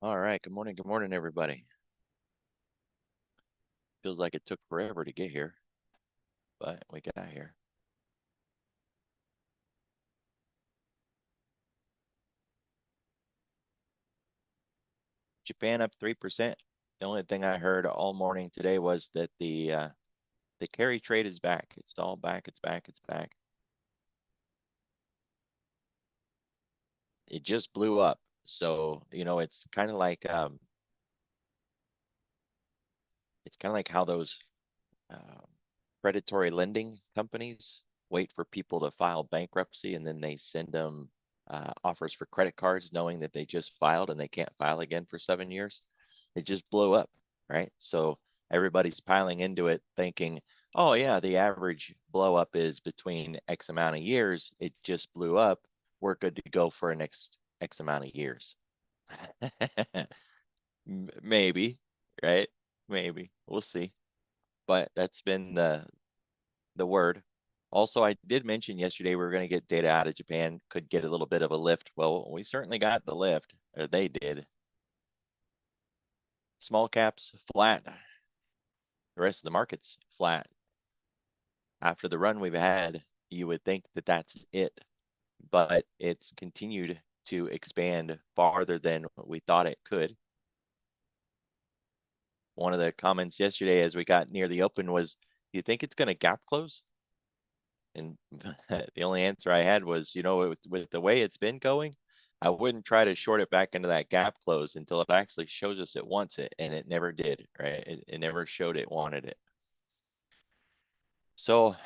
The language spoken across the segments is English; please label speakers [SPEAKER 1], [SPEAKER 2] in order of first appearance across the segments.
[SPEAKER 1] All right. Good morning, everybody. Feels like it took forever to get here, but we got here. Japan up 3%. The only thing I heard all morning today was that the carry trade is back. It's all back. It's back. It's back. It just blew up. So, it's kind of like how those um, predatory lending companies wait for people to file bankruptcy and then they send them offers for credit cards knowing that they just filed and they can't file again for 7 years. It just blew up, right? So everybody's piling into it thinking, oh, yeah, the average blow up is between X amount of years. It just blew up. We're good to go for an X amount of years. Maybe, right? Maybe. We'll see. But that's been the word. Also, I did mention yesterday we were going to get data out of Japan, could get a little bit of a lift. Well, we certainly got the lift, or they did. Small caps flat. The rest of the market's flat. After the run we've had, you would think that that's it, but it's continued to expand farther than we thought it could. One of the comments yesterday as we got near the open was, do you think it's going to gap close? And the only answer I had was, with the way it's been going, I wouldn't try to short it back into that gap close until it actually shows us it wants it. And it never did, right? It never showed it wanted it. So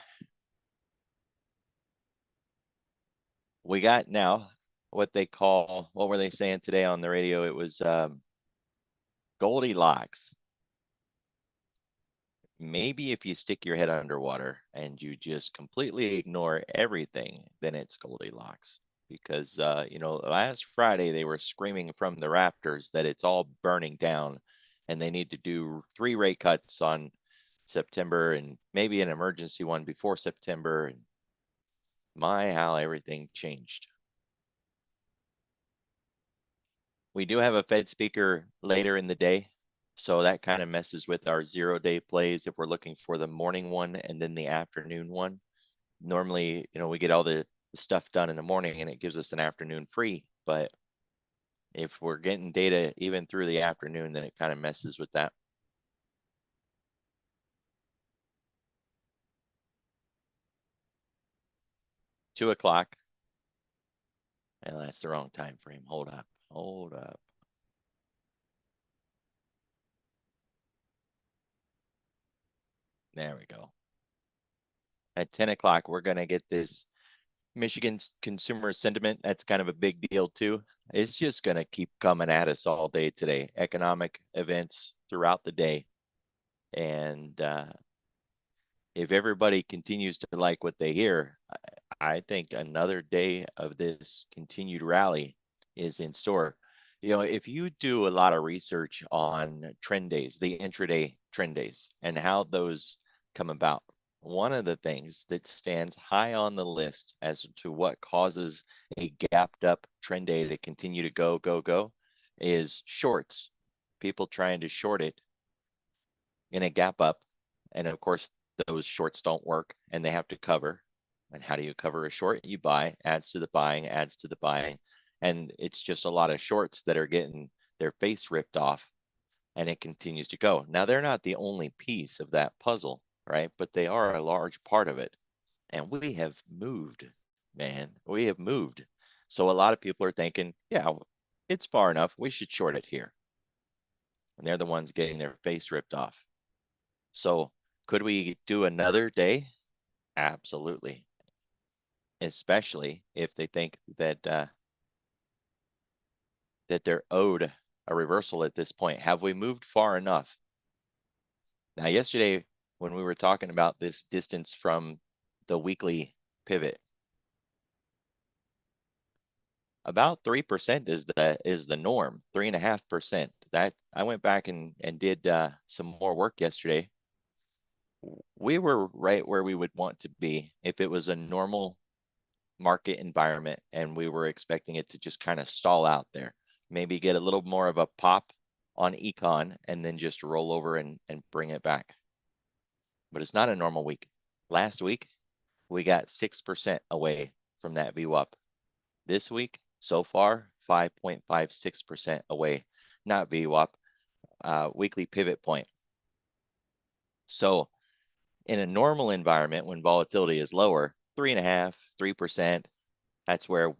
[SPEAKER 1] we got now what were they saying today on the radio? It was Goldilocks. Maybe if you stick your head underwater and you just completely ignore everything, then it's Goldilocks. Because, last Friday they were screaming from the rafters that it's all burning down and they need to do 3 rate cuts on September and maybe an emergency one before September. And my, how everything changed. We do have a Fed speaker later in the day. So that kind of messes with our 0-day plays if we're looking for the morning one and then the afternoon one. Normally, we get all the stuff done in the morning and it gives us an afternoon free. But if we're getting data even through the afternoon, then it kind of messes with that. Two o'clock. And that's the wrong time frame. Hold up. Hold up. There we go. At 10 o'clock, we're going to get this Michigan's consumer sentiment. That's kind of a big deal too. It's just going to keep coming at us all day today. Economic events throughout the day. And if everybody continues to like what they hear, I think another day of this continued rally is in store. If you do a lot of research on trend days, the intraday trend days, and how those come about, one of the things that stands high on the list as to what causes a gapped up trend day to continue to go is shorts. People trying to short it in a gap up. And of course, those shorts don't work and they have to cover. And how do you cover a short? You buy, adds to the buying, adds to the buying. And it's just a lot of shorts that are getting their face ripped off and it continues to go. Now, they're not the only piece of that puzzle, right? But they are a large part of it. And we have moved, man. We have moved. So a lot of people are thinking, yeah, it's far enough. We should short it here. And they're the ones getting their face ripped off. So could we do another day? Absolutely. Especially if they think that that they're owed a reversal at this point. Have we moved far enough? Now, yesterday, when we were talking about this distance from the weekly pivot, about 3% is the norm, 3.5%. That I went back and did some more work yesterday. We were right where we would want to be if it was a normal market environment and we were expecting it to just kind of stall out there. maybe get a little more of a pop on econ and then just roll over and bring it back. But it's not a normal week. Last week, we got 6% away from that VWAP. This week, so far, 5.56% away, not VWAP, weekly pivot point. So in a normal environment, when volatility is lower, 3.5%, 3%, that's where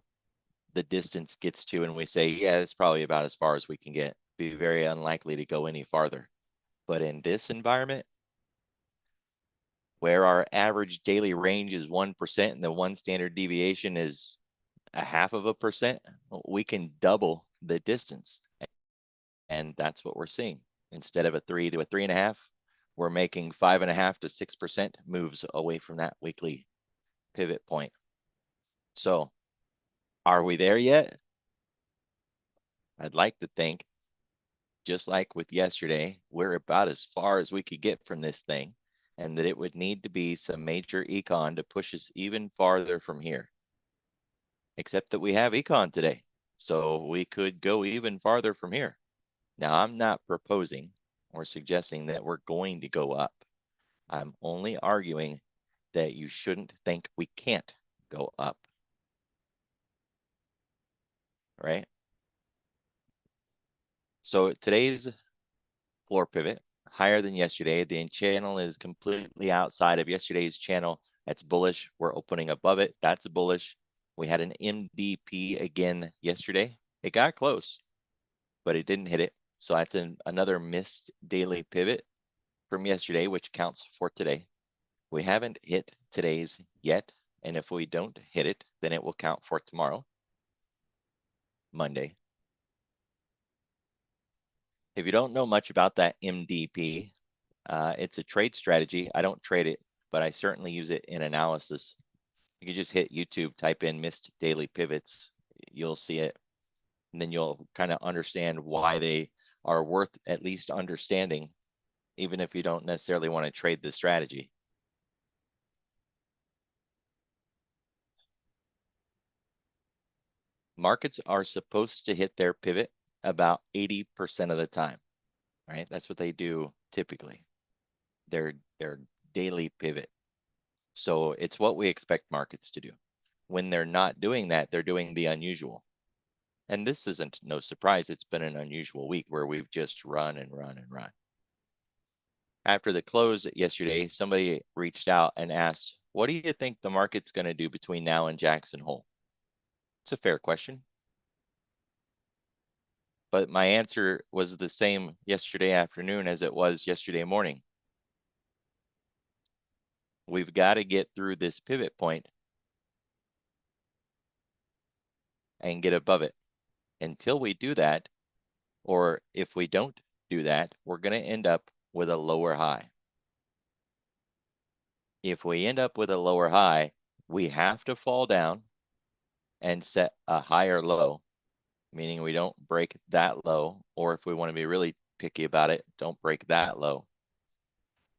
[SPEAKER 1] the distance gets to, and we say, yeah, it's probably about as far as we can get. Be very unlikely to go any farther. But in this environment, where our average daily range is 1% and the one standard deviation is 0.5%, we can double the distance. And that's what we're seeing. Instead of a 3 to a 3.5, we're making 5.5 to 6% moves away from that weekly pivot point. So are we there yet? I'd like to think, just like with yesterday, we're about as far as we could get from this thing, and that it would need to be some major econ to push us even farther from here. Except that we have econ today, so we could go even farther from here. Now, I'm not proposing or suggesting that we're going to go up. I'm only arguing that you shouldn't think we can't go up. Right? So today's floor pivot, higher than yesterday. The channel is completely outside of yesterday's channel. That's bullish. We're opening above it. That's bullish. We had an MDP again yesterday. It got close, but it didn't hit it. So that's another missed daily pivot from yesterday, which counts for today. We haven't hit today's yet. And if we don't hit it, then it will count for tomorrow, Monday. If you don't know much about that MDP, it's a trade strategy. I don't trade it, but I certainly use it in analysis. You can just hit YouTube, type in missed daily pivots. You'll see it. And then you'll kind of understand why they are worth at least understanding, even if you don't necessarily want to trade the strategy. Markets are supposed to hit their pivot about 80% of the time, right? That's what they do typically. Their daily pivot. So it's what we expect markets to do. When they're not doing that, they're doing the unusual. And this isn't no surprise. It's been an unusual week where we've just run and run and run. After the close yesterday, somebody reached out and asked, what do you think the market's going to do between now and Jackson Hole? It's a fair question. But my answer was the same yesterday afternoon as it was yesterday morning. We've got to get through this pivot point and get above it. Until we do that, or if we don't do that, we're going to end up with a lower high. If we end up with a lower high, we have to fall down and set a higher low, meaning we don't break that low, or if we want to be really picky about it, don't break that low.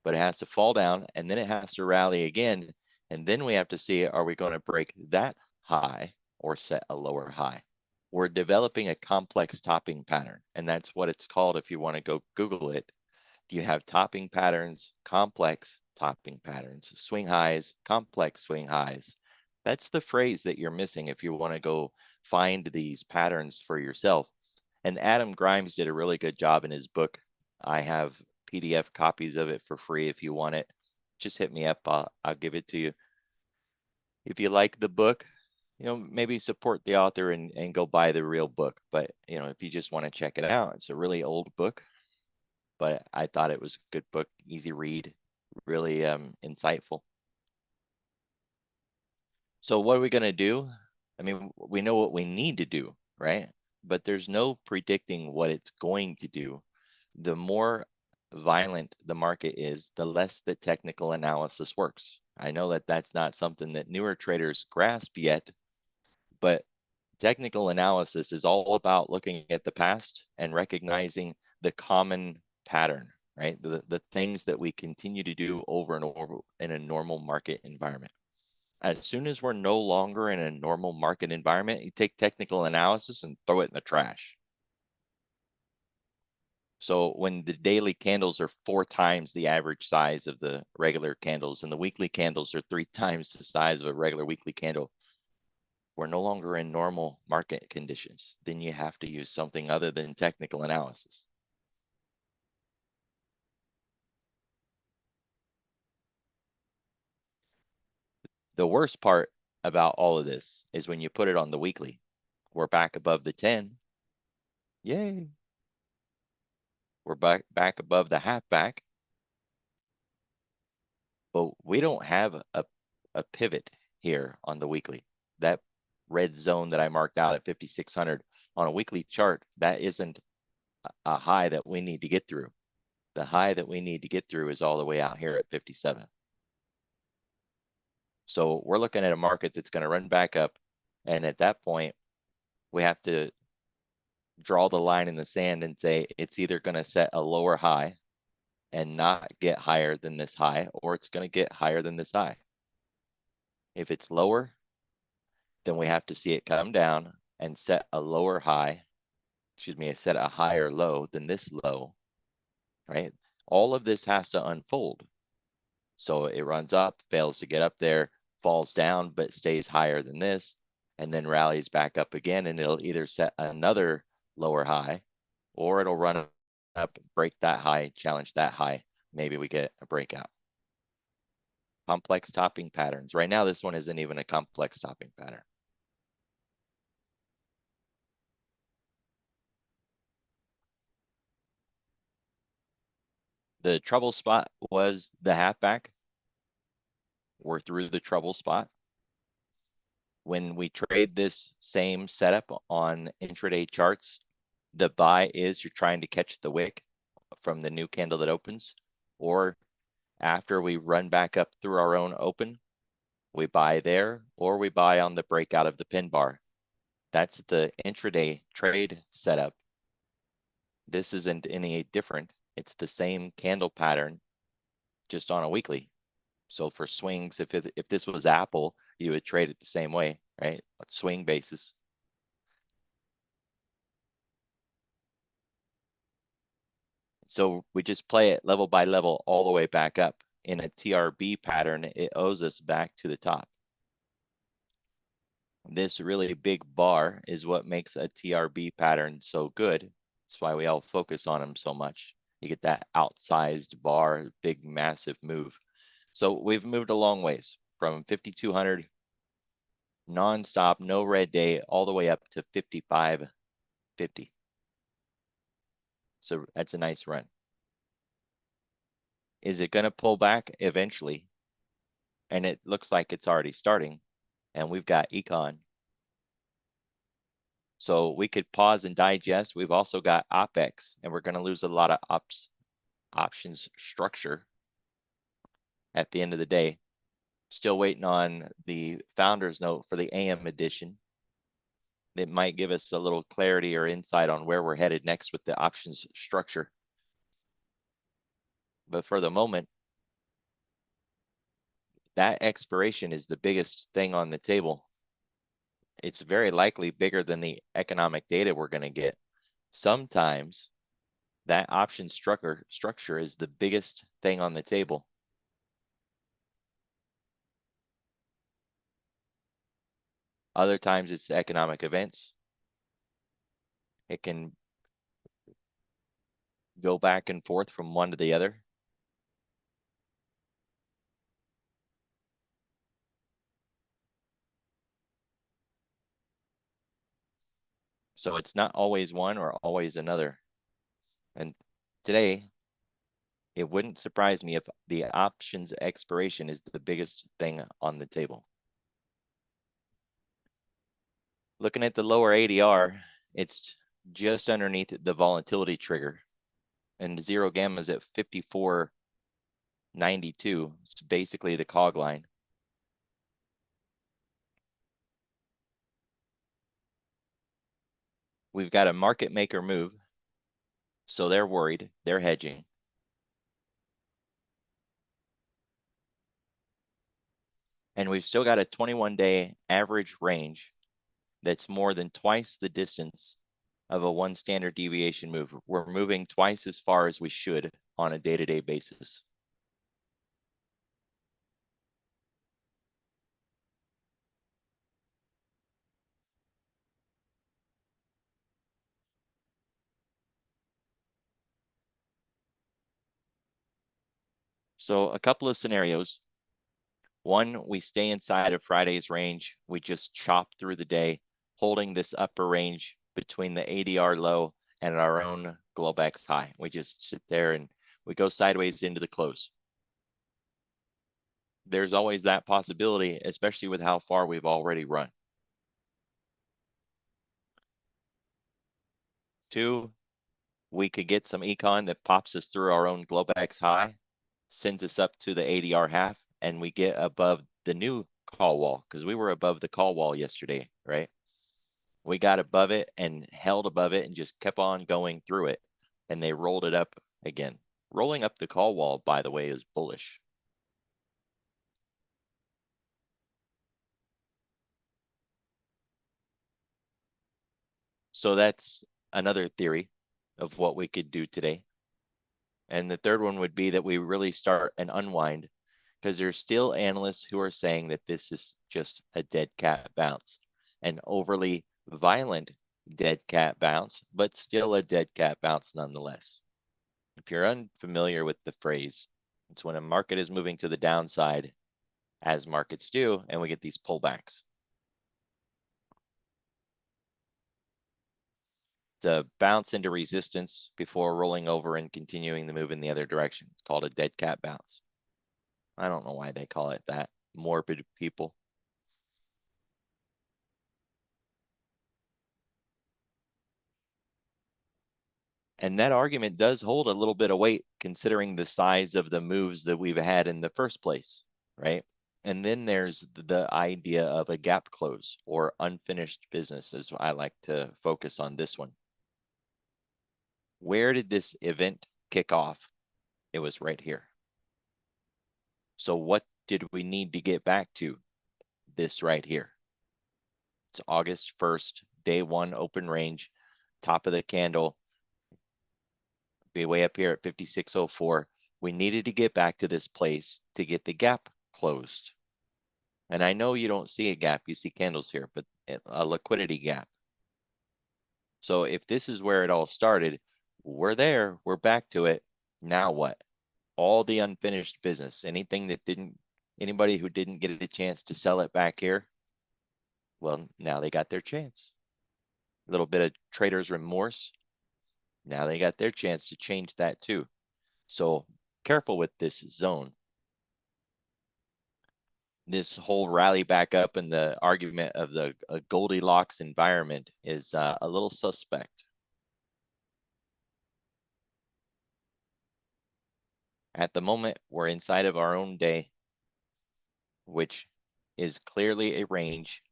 [SPEAKER 1] But it has to fall down, and then it has to rally again, and then we have to see, are we going to break that high or set a lower high? We're developing a complex topping pattern, and that's what it's called if you want to go Google it. You have topping patterns, complex topping patterns, swing highs, complex swing highs. That's the phrase that you're missing if you want to go find these patterns for yourself. And Adam Grimes did a really good job in his book. I have PDF copies of it for free if you want it. Just hit me up. I'll give it to you. If you like the book, maybe support the author and go buy the real book. But, if you just want to check it out, it's a really old book, but I thought it was a good book, easy read, really insightful. So what are we going to do? I mean, we know what we need to do, right? But there's no predicting what it's going to do. The more violent the market is, the less the technical analysis works. I know that that's not something that newer traders grasp yet, but technical analysis is all about looking at the past and recognizing the common pattern, right? The things that we continue to do over and over in a normal market environment. As soon as we're no longer in a normal market environment, you take technical analysis and throw it in the trash. So when the daily candles are 4 times the average size of the regular candles and the weekly candles are 3 times the size of a regular weekly candle, we're no longer in normal market conditions. Then you have to use something other than technical analysis. The worst part about all of this is when you put it on the weekly. We're back above the 10. Yay. We're back above the half back. But we don't have a pivot here on the weekly. That red zone that I marked out at 5,600 on a weekly chart, that isn't a high that we need to get through. The high that we need to get through is all the way out here at 57. So we're looking at a market that's going to run back up. And at that point, we have to draw the line in the sand and say it's either going to set a lower high and not get higher than this high, or it's going to get higher than this high. If it's lower, then we have to see it come down and set a lower high, set a higher low than this low, right? All of this has to unfold. So it runs up, fails to get up there, falls down, but stays higher than this, and then rallies back up again, and it'll either set another lower high, or it'll run up, break that high, challenge that high. Maybe we get a breakout. Complex topping patterns. Right now, this one isn't even a complex topping pattern. The trouble spot was the halfback. We're through the trouble spot. When we trade this same setup on intraday charts, the buy is you're trying to catch the wick from the new candle that opens, or after we run back up through our own open, we buy there, or we buy on the breakout of the pin bar. That's the intraday trade setup. This isn't any different. It's the same candle pattern, just on a weekly. So for swings, if this was Apple, you would trade it the same way, right? Swing basis. So we just play it level by level all the way back up. In a TRB pattern, it owes us back to the top. This really big bar is what makes a TRB pattern so good. That's why we all focus on them so much. You get that outsized bar, big, massive move. So we've moved a long ways from 5,200 nonstop, no red day, all the way up to 55.50. So that's a nice run. Is it going to pull back eventually? And it looks like it's already starting. And we've got econ. So we could pause and digest. We've also got OpEx, and we're going to lose a lot of options structure at the end of the day. Still waiting on the founder's note for the AM edition. It might give us a little clarity or insight on where we're headed next with the options structure. But for the moment, that expiration is the biggest thing on the table. It's very likely bigger than the economic data we're going to get. Sometimes that option structure is the biggest thing on the table. Other times it's economic events. It can go back and forth from one to the other. So it's not always one or always another. And today, it wouldn't surprise me if the options expiration is the biggest thing on the table. Looking at the lower ADR, it's just underneath the volatility trigger. And the zero gamma is at 54.92. It's basically the cog line. We've got a market maker move. So they're worried. They're hedging. And we've still got a 21-day average range that's more than twice the distance of a 1 standard deviation move. We're moving twice as far as we should on a day-to-day basis. So a couple of scenarios. One, we stay inside of Friday's range. We just chop through the day, holding this upper range between the ADR low and our own Globex high. We just sit there and we go sideways into the close. There's always that possibility, especially with how far we've already run. Two, we could get some econ that pops us through our own Globex high, sends us up to the ADR half, and we get above the new call wall, because we were above the call wall yesterday, right? We got above it and held above it and just kept on going through it, and they rolled it up again. Rolling up the call wall, by the way, is bullish. So that's another theory of what we could do today. And the third one would be that we really start an unwind, because there's still analysts who are saying that this is just a dead cat bounce, an overly violent dead cat bounce, but still a dead cat bounce nonetheless. If you're unfamiliar with the phrase, it's when a market is moving to the downside, as markets do, and we get these pullbacks. To bounce into resistance before rolling over and continuing the move in the other direction. It's called a dead cat bounce. I don't know why they call it that. Morbid people. And that argument does hold a little bit of weight considering the size of the moves that we've had in the first place, right? And then there's the idea of a gap close or unfinished business, as I like to focus on this one. Where did this event kick off? It was right here. So what did we need to get back to? This right here. It's August 1st, day one, open range, top of the candle. Be way up here at 5604. We needed to get back to this place to get the gap closed. And I know you don't see a gap, you see candles here, but a liquidity gap. So if this is where it all started, we're there, we're back to it. Now what? All the unfinished business, anything that anybody who didn't get a chance to sell it back here, well, now they got their chance. A little bit of trader's remorse. Now they got their chance to change that too. So careful with this zone. This whole rally back up and the argument of the Goldilocks environment is a little suspect. At the moment, we're inside of our own day, which is clearly a range.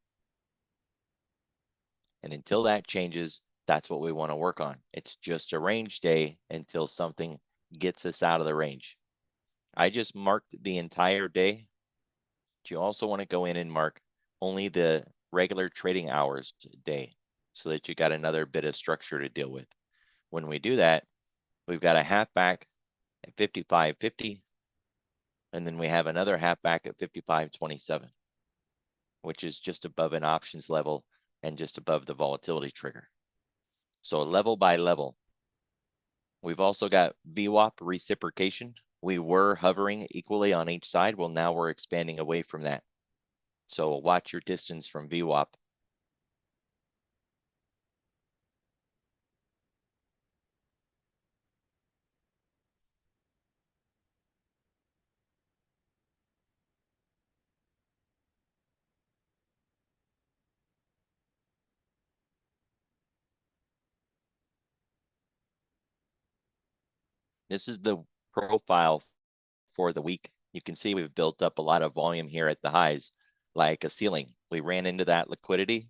[SPEAKER 1] And until that changes, that's what we want to work on. It's just a range day until something gets us out of the range. I just marked the entire day. You also want to go in and mark only the regular trading hours day so that you got another bit of structure to deal with. When we do that, we've got a half back at 55.50, and then we have another half back at 55.27, which is just above an options level and just above the volatility trigger. So level by level. We've also got VWAP reciprocation. We were hovering equally on each side. Well, now we're expanding away from that. So watch your distance from VWAP. This is the profile for the week. You can see we've built up a lot of volume here at the highs, like a ceiling. We ran into that liquidity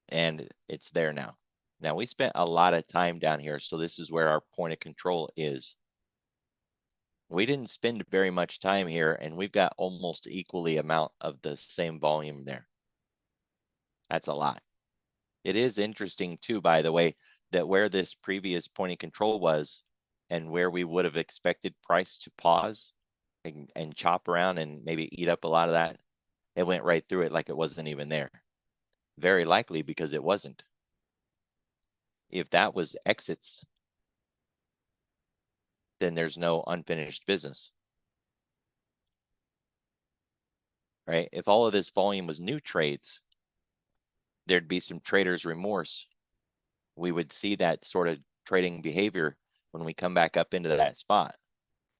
[SPEAKER 1] and it's there now. Now we spent a lot of time down here, so this is where our point of control is. We didn't spend very much time here, and we've got almost equally amount of the same volume there. That's a lot. It is interesting too, by the way, that where this previous point of control was and where we would have expected price to pause and chop around and maybe eat up a lot of that, it went right through it like it wasn't even there. Very likely because it wasn't. If that was exits, then there's no unfinished business, right? If all of this volume was new trades, there'd be some trader's remorse. We would see that sort of trading behavior when we come back up into that spot.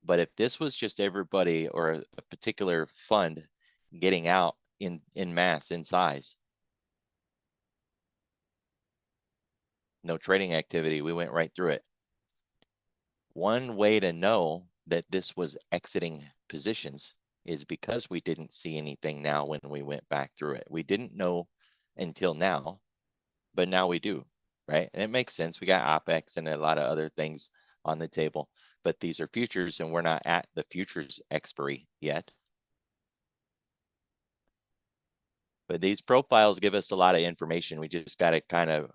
[SPEAKER 1] But if this was just everybody or a particular fund getting out in mass, in size, no trading activity, we went right through it. One way to know that this was exiting positions is because we didn't see anything now when we went back through it. We didn't know until now, but now we do, right? And it makes sense. We got OpEx and a lot of other things on the table, but these are futures and we're not at the futures expiry yet. But these profiles give us a lot of information. We just got to kind of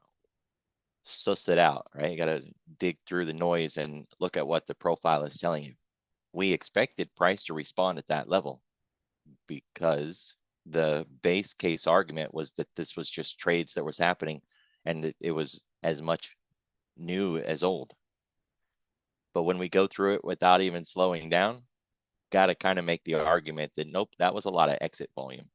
[SPEAKER 1] suss it out, right? You got to dig through the noise and look at what the profile is telling you. We expected price to respond at that level because the base case argument was that this was just trades that was happening and that it was as much new as old. But when we go through it without even slowing down, got to kind of make the argument that nope, that was a lot of exit volume.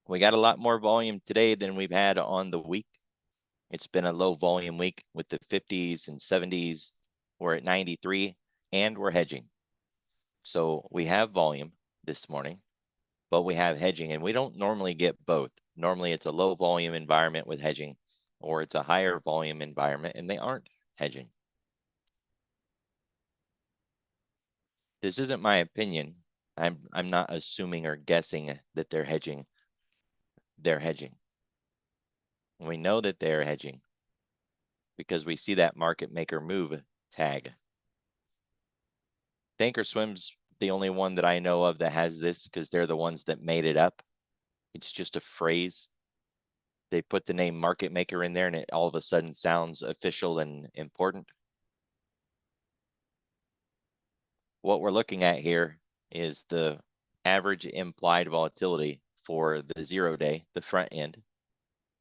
[SPEAKER 1] We got a lot more volume today than we've had on the week. It's been a low volume week with the 50s and 70s. We're at 93 and we're hedging. So we have volume this morning, but we have hedging and we don't normally get both. Normally it's a low volume environment with hedging or it's a higher volume environment and they aren't hedging. This isn't my opinion. I'm not assuming or guessing that they're hedging. They're hedging. We know that they're hedging because we see that market maker move tag. Thinkorswim's the only one that I know of that has this because they're the ones that made it up. It's just a phrase. They put the name market maker in there and it all of a sudden sounds official and important. What we're looking at here is the average implied volatility for the 0-day, the front end.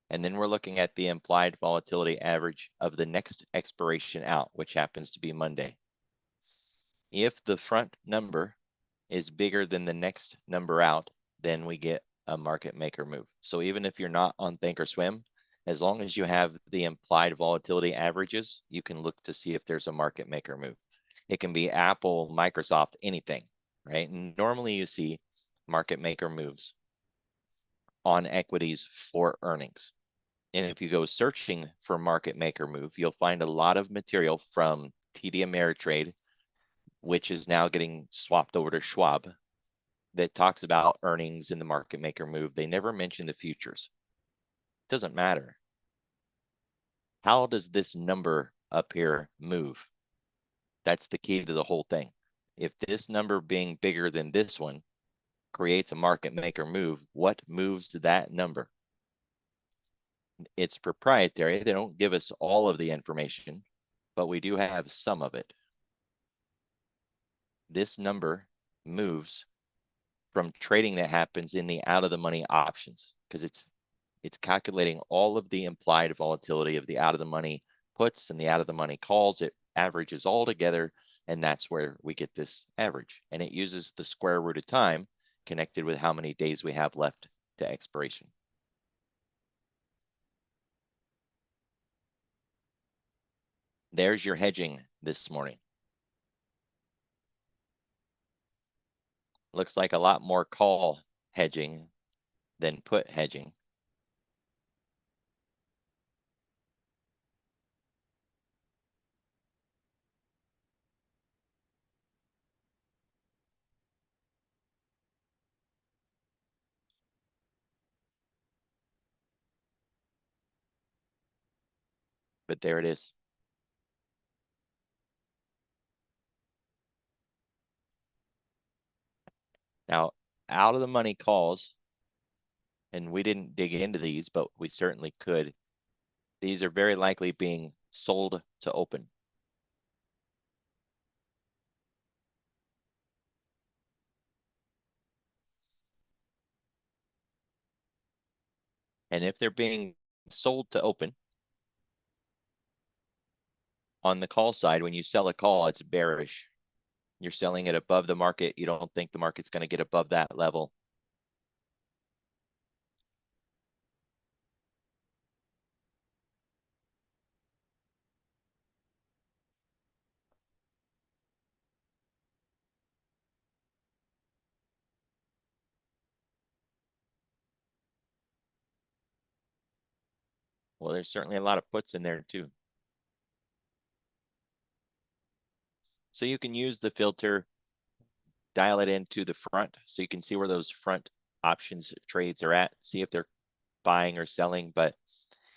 [SPEAKER 1] And then we're looking at the implied volatility average of the next expiration out, which happens to be Monday. If the front number is bigger than the next number out, then we get a market maker move. So even if you're not on Thinkorswim, as long as you have the implied volatility averages, you can look to see if there's a market maker move. It can be Apple, Microsoft, anything, right? And normally you see market maker moves on equities for earnings. And if you go searching for market maker move, you'll find a lot of material from TD Ameritrade, which is now getting swapped over to Schwab, that talks about earnings in the market maker move. They never mention the futures. It doesn't matter. How does this number up here move? That's the key to the whole thing. If this number being bigger than this one creates a market maker move, what moves that number? It's proprietary. They don't give us all of the information, but we do have some of it. This number moves from trading that happens in the out of the money options because it's calculating all of the implied volatility of the out of the money puts and the out of the money calls. It averages all together, and that's where we get this average. And it uses the square root of time connected with how many days we have left to expiration. There's your hedging this morning. Looks like a lot more call hedging than put hedging. but there it is. Now, out of the money calls, and we didn't dig into these, but we certainly could. These are very likely being sold to open. And if they're being sold to open, on the call side, when you sell a call, it's bearish. You're selling it above the market. You don't think the market's going to get above that level. Well, there's certainly a lot of puts in there too. So you can use the filter, dial it into the front so you can see where those front options trades are at, see if they're buying or selling. But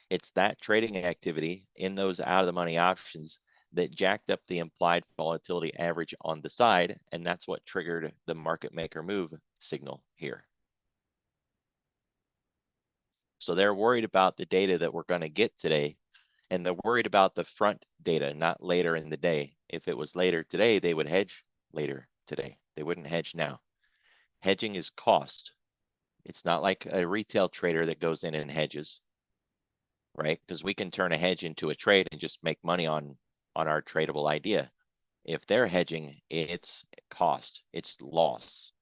[SPEAKER 1] it's that trading activity in those out of the money options that jacked up the implied volatility average on the side. And that's what triggered the market maker move signal here. So they're worried about the data that we're going to get today. And they're worried about the front data, not later in the day. If it was later today, they would hedge later today. They wouldn't hedge now. Hedging is cost. It's not like a retail trader that goes in and hedges, right? Because we can turn a hedge into a trade and just make money on our tradable idea. If they're hedging, it's cost, it's loss,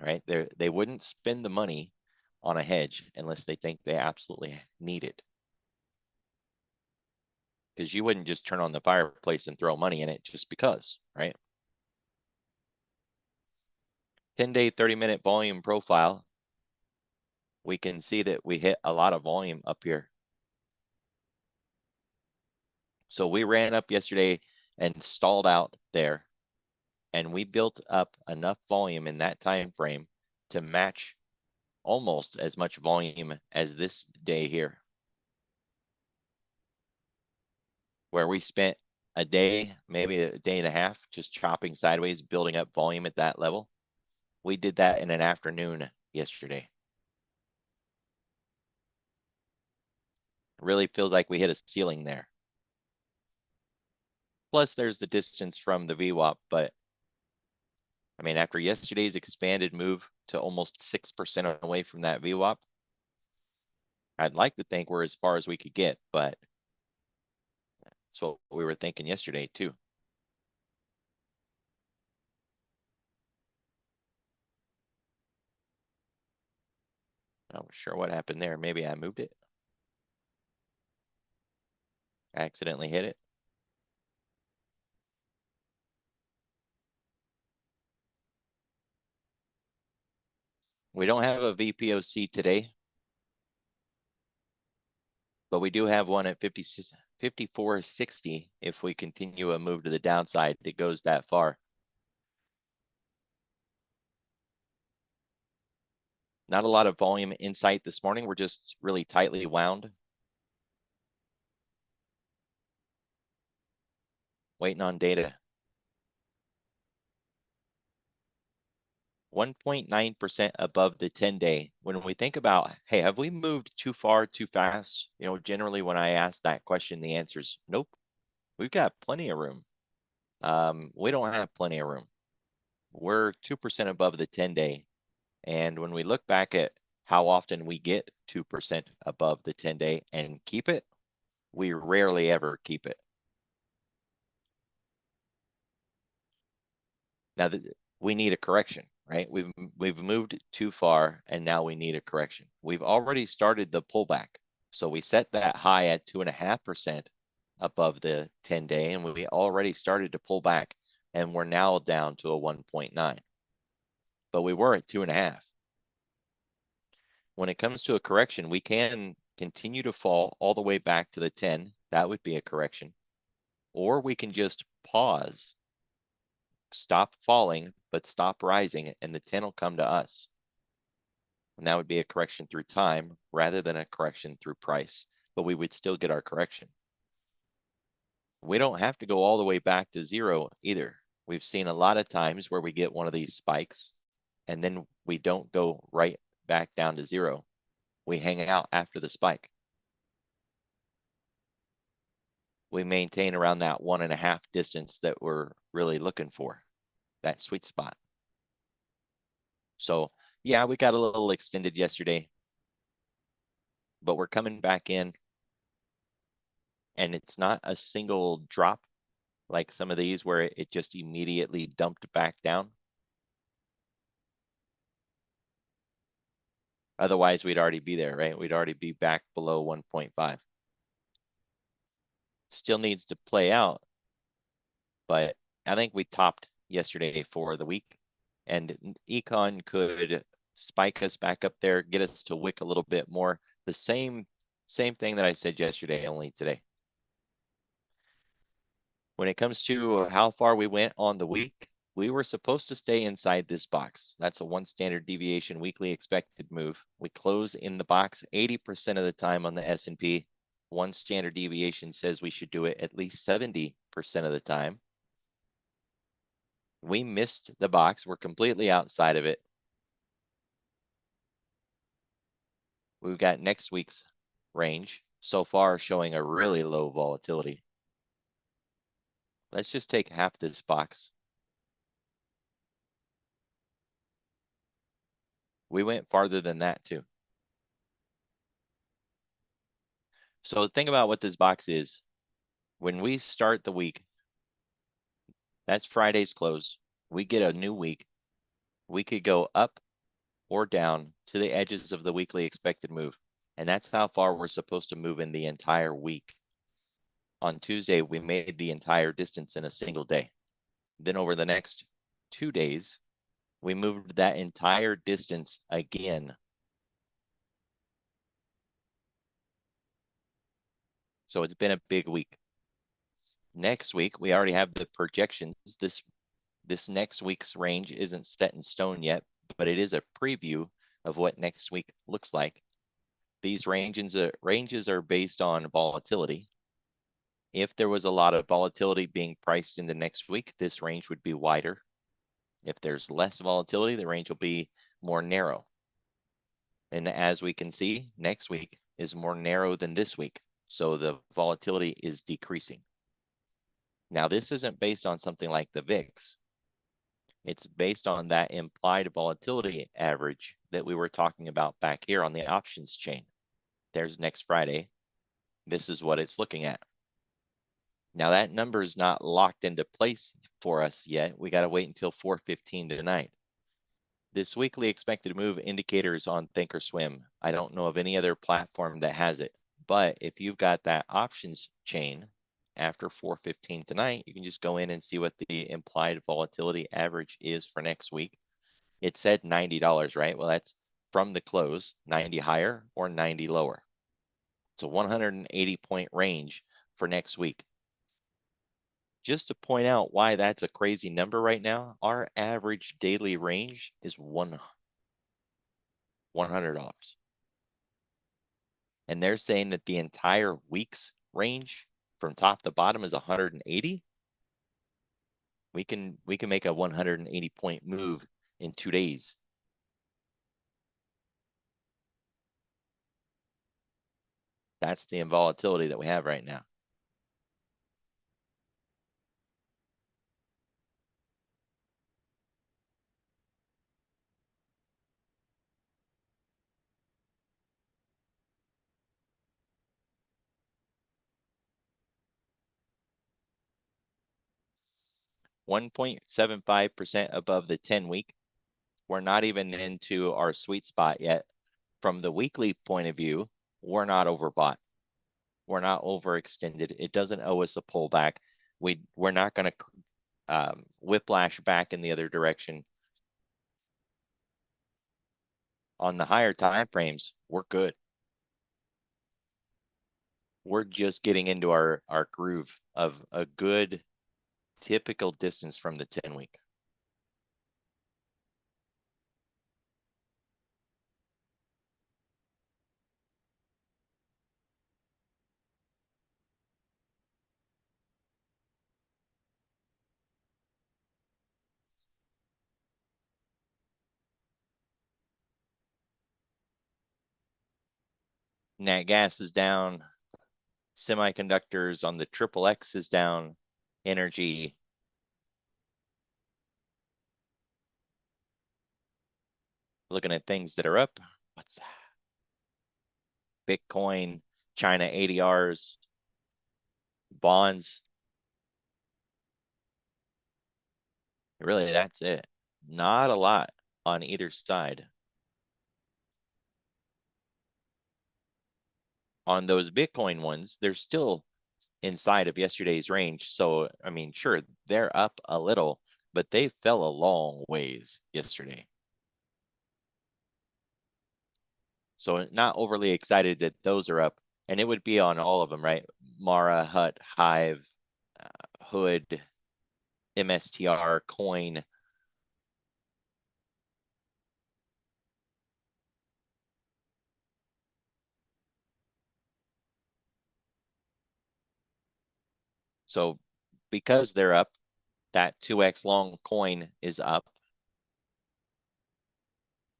[SPEAKER 1] right? They wouldn't spend the money on a hedge unless they think they absolutely need it. Because you wouldn't just turn on the fireplace and throw money in it just because, right? 10-day, 30-minute volume profile. We can see that we hit a lot of volume up here. So we ran up yesterday and stalled out there. And we built up enough volume in that time frame to match almost as much volume as this day here, where we spent a day, maybe a day and a half, just chopping sideways, building up volume at that level. We did that in an afternoon yesterday. It really feels like we hit a ceiling there. Plus, there's the distance from the VWAP, but I mean, after yesterday's expanded move to almost 6% away from that VWAP, I'd like to think we're as far as we could get, but that's what we were thinking yesterday too. Not sure what happened there. Maybe I moved it. Accidentally hit it. We don't have a VPOC today, but we do have one at 54.60 if we continue a move to the downside that goes that far. Not a lot of volume insight this morning. We're just really tightly wound. Waiting on data. 1.9% above the 10-day. When we think about, hey, have we moved too far, too fast? You know, generally when I ask that question, the answer is nope. We've got plenty of room. We don't have plenty of room. We're 2% above the 10-day. And when we look back at how often we get 2% above the 10-day and keep it, we rarely ever keep it. Now, we need a correction, right? We've moved too far, and now we need a correction. We've already started the pullback. So we set that high at 2.5% above the 10-day, and we already started to pull back, and we're now down to a 1.9. But we were at 2.5. When it comes to a correction, we can continue to fall all the way back to the 10. That would be a correction. Or we can just pause, stop falling, but stop rising, and the 10 will come to us. And that would be a correction through time rather than a correction through price, but we would still get our correction. We don't have to go all the way back to zero either. We've seen a lot of times where we get one of these spikes and then we don't go right back down to zero. We hang out after the spike. We maintain around that 1.5 distance that we're really looking for, that sweet spot. So yeah, we got a little extended yesterday, but we're coming back in, and it's not a single drop like some of these where it just immediately dumped back down. Otherwise, we'd already be there, right? We'd already be back below 1.5. Still needs to play out, but I think we topped yesterday for the week, and econ could spike us back up there, get us to wick a little bit more. The same thing that I said yesterday, only today. When it comes to how far we went on the week, we were supposed to stay inside this box. That's a 1 standard deviation weekly expected move. We close in the box 80% of the time on the S&P. 1 standard deviation says we should do it at least 70% of the time. We missed the box. We're completely outside of it. We've got next week's range so far showing a really low volatility. Let's just take half this box. We went farther than that too. So think about what this box is. When we start the week, that's Friday's close. We get a new week. We could go up or down to the edges of the weekly expected move. And that's how far we're supposed to move in the entire week. On Tuesday, we made the entire distance in a single day. Then over the next 2 days, we moved that entire distance again. So it's been a big week. Next week, we already have the projections. This next week's range isn't set in stone yet, but it is a preview of what next week looks like. These ranges are based on volatility. If there was a lot of volatility being priced in the next week, this range would be wider. If there's less volatility, the range will be more narrow. And as we can see, next week is more narrow than this week. So the volatility is decreasing. Now, this isn't based on something like the VIX. It's based on that implied volatility average that we were talking about back here on the options chain. There's next Friday. This is what it's looking at. Now, that number is not locked into place for us yet. We got to wait until 4:15 tonight. This weekly expected move indicator is on Thinkorswim. I don't know of any other platform that has it. But if you've got that options chain after 4:15 tonight, you can just go in and see what the implied volatility average is for next week. It said $90, right? Well, that's from the close, 90 higher or 90 lower. It's a 180 point range for next week. Just to point out why that's a crazy number right now, our average daily range is $100. And they're saying that the entire week's range from top to bottom is 180. We can make a 180 point move in 2 days. That's the volatility that we have right now. (1.75% above the 10-week. We're not even into our sweet spot yet. From the weekly point of view, we're not overbought. We're not overextended. It doesn't owe us a pullback. We're not going to whiplash back in the other direction. On the higher time frames, we're good. We're just getting into our groove of a good typical distance from the 10-week. Nat gas is down. Semiconductors on the triple X is down. Energy. Looking at things that are up. What's that? Bitcoin, China ADRs, bonds. Really, that's it. Not a lot on either side. On those Bitcoin ones, they're still inside of yesterday's range. So, I mean, sure, they're up a little, but they fell a long ways yesterday. So not overly excited that those are up. And it would be on all of them, right? Mara, Hut, Hive, Hood, MSTR, Coin. So because they're up, that 2x long coin is up.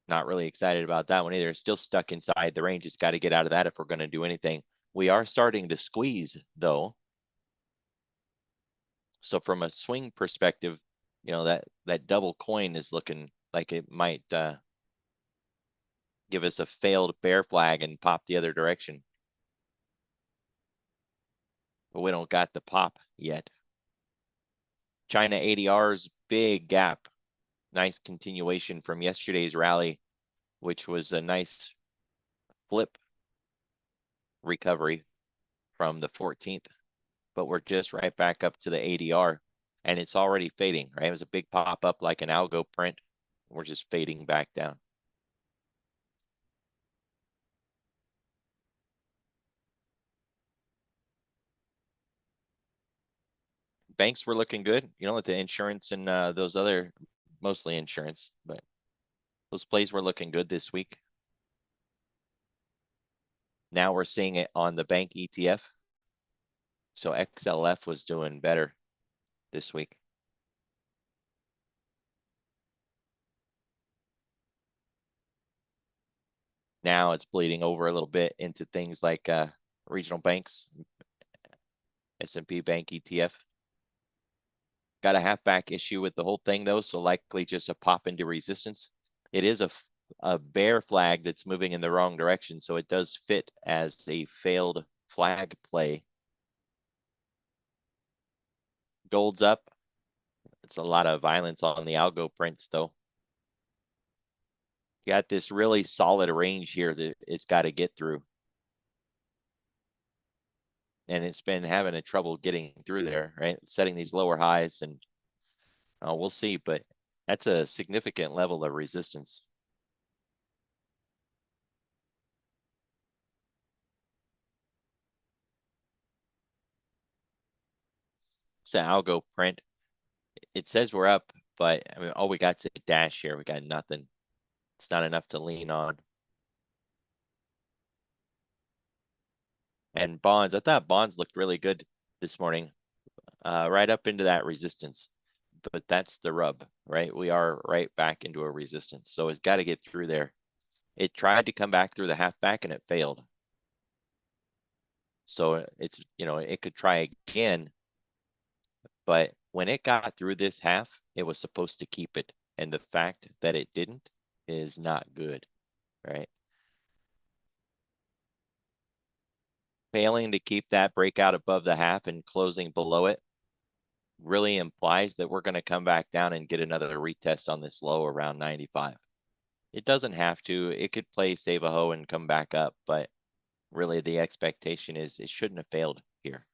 [SPEAKER 1] Not really excited about that one either. It's still stuck inside the range. It's got to get out of that if we're going to do anything. We are starting to squeeze though. So from a swing perspective, you know, that double coin is looking like it might give us a failed bear flag and pop the other direction. But we don't got the pop yet. China ADR's big gap. Nice continuation from yesterday's rally, which was a nice flip recovery from the 14th. But we're just right back up to the ADR and it's already fading, right? It was a big pop up like an algo print. We're just fading back down. Banks were looking good, you know, with the insurance and those other, mostly insurance, but those plays were looking good this week. Now we're seeing it on the bank ETF. So XLF was doing better this week. Now it's bleeding over a little bit into things like regional banks, S&P Bank ETF. Got a halfback issue with the whole thing though, so likely just a pop into resistance. It is a bear flag that's moving in the wrong direction, so it does fit as a failed flag play. Gold's up. It's a lot of violence on the algo prints though. You got this really solid range here that it's got to get through. And it's been having a trouble getting through there, right? Setting these lower highs, and we'll see, but that's a significant level of resistance. It's an algo print. It says we're up, but I mean, all we got is a dash here. We got nothing. It's not enough to lean on. And bonds, I thought bonds looked really good this morning, right up into that resistance. But that's the rub, right? We are right back into a resistance. So it's got to get through there. It tried to come back through the halfback and it failed. So it's, you know, it could try again. But when it got through this half, it was supposed to keep it. And the fact that it didn't is not good, right? Failing to keep that breakout above the half and closing below it really implies that we're going to come back down and get another retest on this low around 95. It doesn't have to. It could play save a hoe and come back up, but really the expectation is it shouldn't have failed here.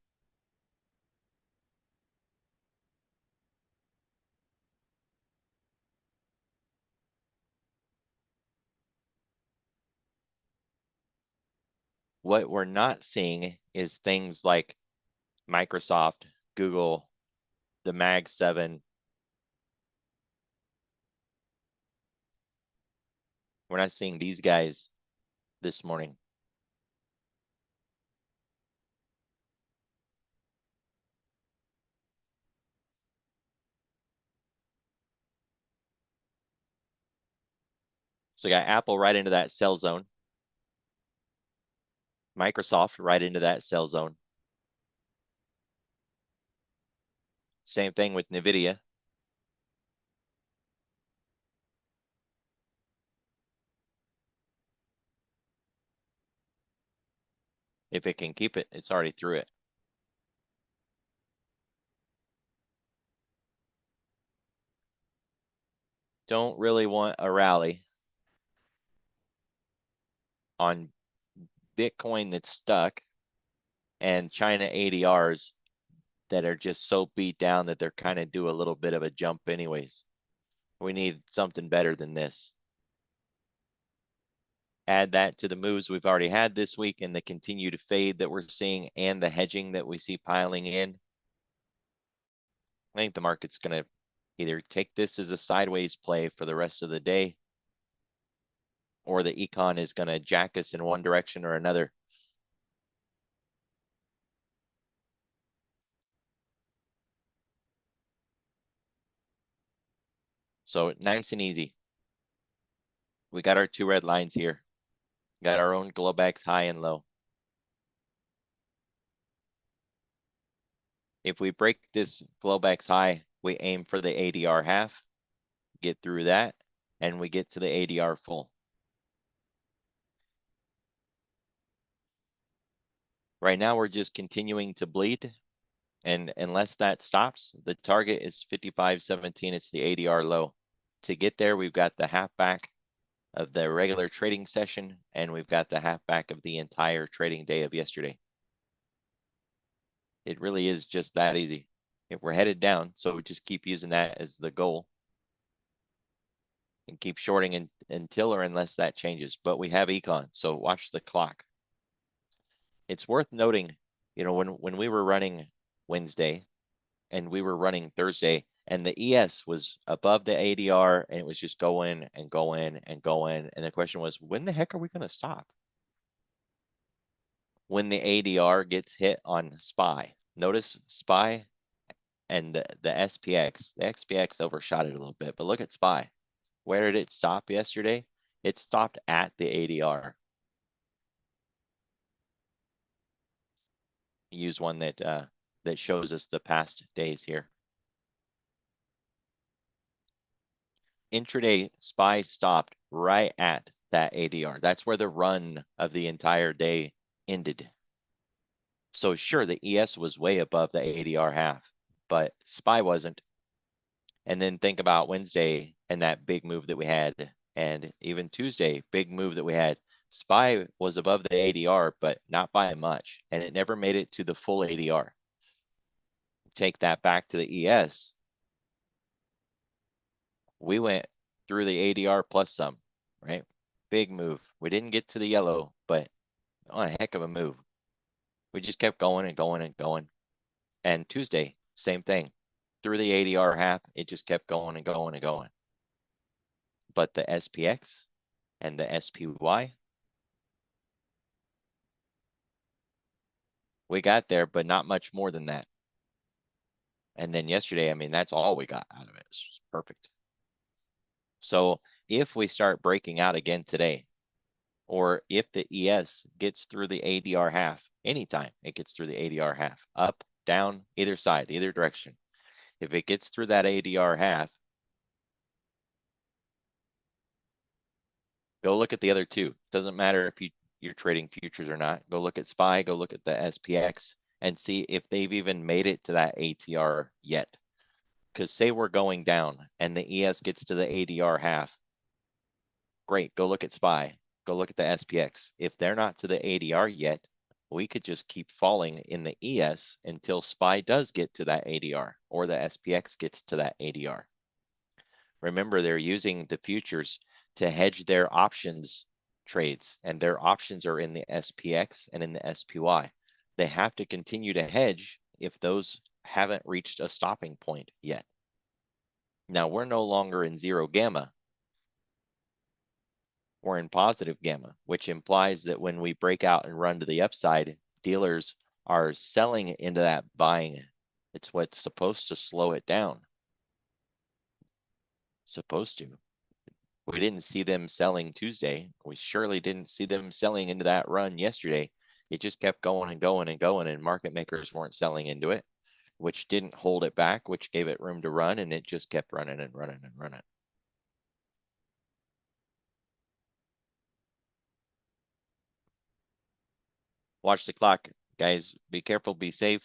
[SPEAKER 1] What we're not seeing is things like Microsoft, Google, the Mag 7. We're not seeing these guys this morning. So you got Apple right into that sell zone. Microsoft right into that sell zone. Same thing with NVIDIA. If it can keep it, it's already through it. Don't really want a rally on Bitcoin that's stuck and China ADRs that are just so beat down that they're kind of due a little bit of a jump anyways. We need something better than this. Add that to the moves we've already had this week and the continued fade that we're seeing and the hedging that we see piling in. I think the market's going to either take this as a sideways play for the rest of the day, or the econ is going to jack us in one direction or another. So nice and easy. We got our two red lines here. Got our own Globex high and low. If we break this Globex high, we aim for the ADR half, get through that, and we get to the ADR full. Right now, we're just continuing to bleed. And unless that stops, the target is 55.17. It's the ADR low. To get there, we've got the half back of the regular trading session, and we've got the half back of the entire trading day of yesterday. It really is just that easy. If we're headed down, so we just keep using that as the goal and keep shorting until or unless that changes. But we have econ, so watch the clock. It's worth noting, you know, when we were running Wednesday and we were running Thursday, and the ES was above the ADR, and it was just going and going and going. And the question was, when the heck are we going to stop? When the ADR gets hit on SPY. Notice SPY and the SPX. The SPX overshot it a little bit, but look at SPY. Where did it stop yesterday? It stopped at the ADR. Use one that shows us the past days here. Intraday SPY stopped right at that ADR. That's where the run of the entire day ended. So sure, the ES was way above the ADR half, but SPY wasn't. And then think about Wednesday and that big move that we had, and even Tuesday, big move that we had. SPY was above the ADR, but not by much, and it never made it to the full ADR. Take that back to the ES. We went through the ADR plus some, right? Big move. We didn't get to the yellow, but on a heck of a move. We just kept going and going and going. And Tuesday, same thing. Through the ADR half, it just kept going and going and going. But the SPX and the SPY, we got there, but not much more than that. And then yesterday, I mean, that's all we got out of it. It's perfect. So if we start breaking out again today, or if the ES gets through the ADR half, anytime it gets through the ADR half, up, down, either side, either direction. If it gets through that ADR half, go look at the other two. Doesn't matter if you're trading futures or not. Go look at SPY, go look at the SPX, and see if they've even made it to that ATR yet. Because say we're going down and the ES gets to the ADR half, great, go look at SPY, go look at the SPX. If they're not to the ADR yet, we could just keep falling in the ES until SPY does get to that ADR or the SPX gets to that ADR. Remember, they're using the futures to hedge their options trades, and their options are in the SPX and in the SPY. They have to continue to hedge if those haven't reached a stopping point yet. Now, we're no longer in zero gamma. We're in positive gamma, which implies that when we break out and run to the upside, dealers are selling into that buying. It's what's supposed to slow it down. Supposed to. We didn't see them selling Tuesday. We surely didn't see them selling into that run yesterday. It just kept going and going and going, and market makers weren't selling into it, which didn't hold it back, which gave it room to run, and it just kept running and running and running. Watch the clock, guys. Be careful, be safe.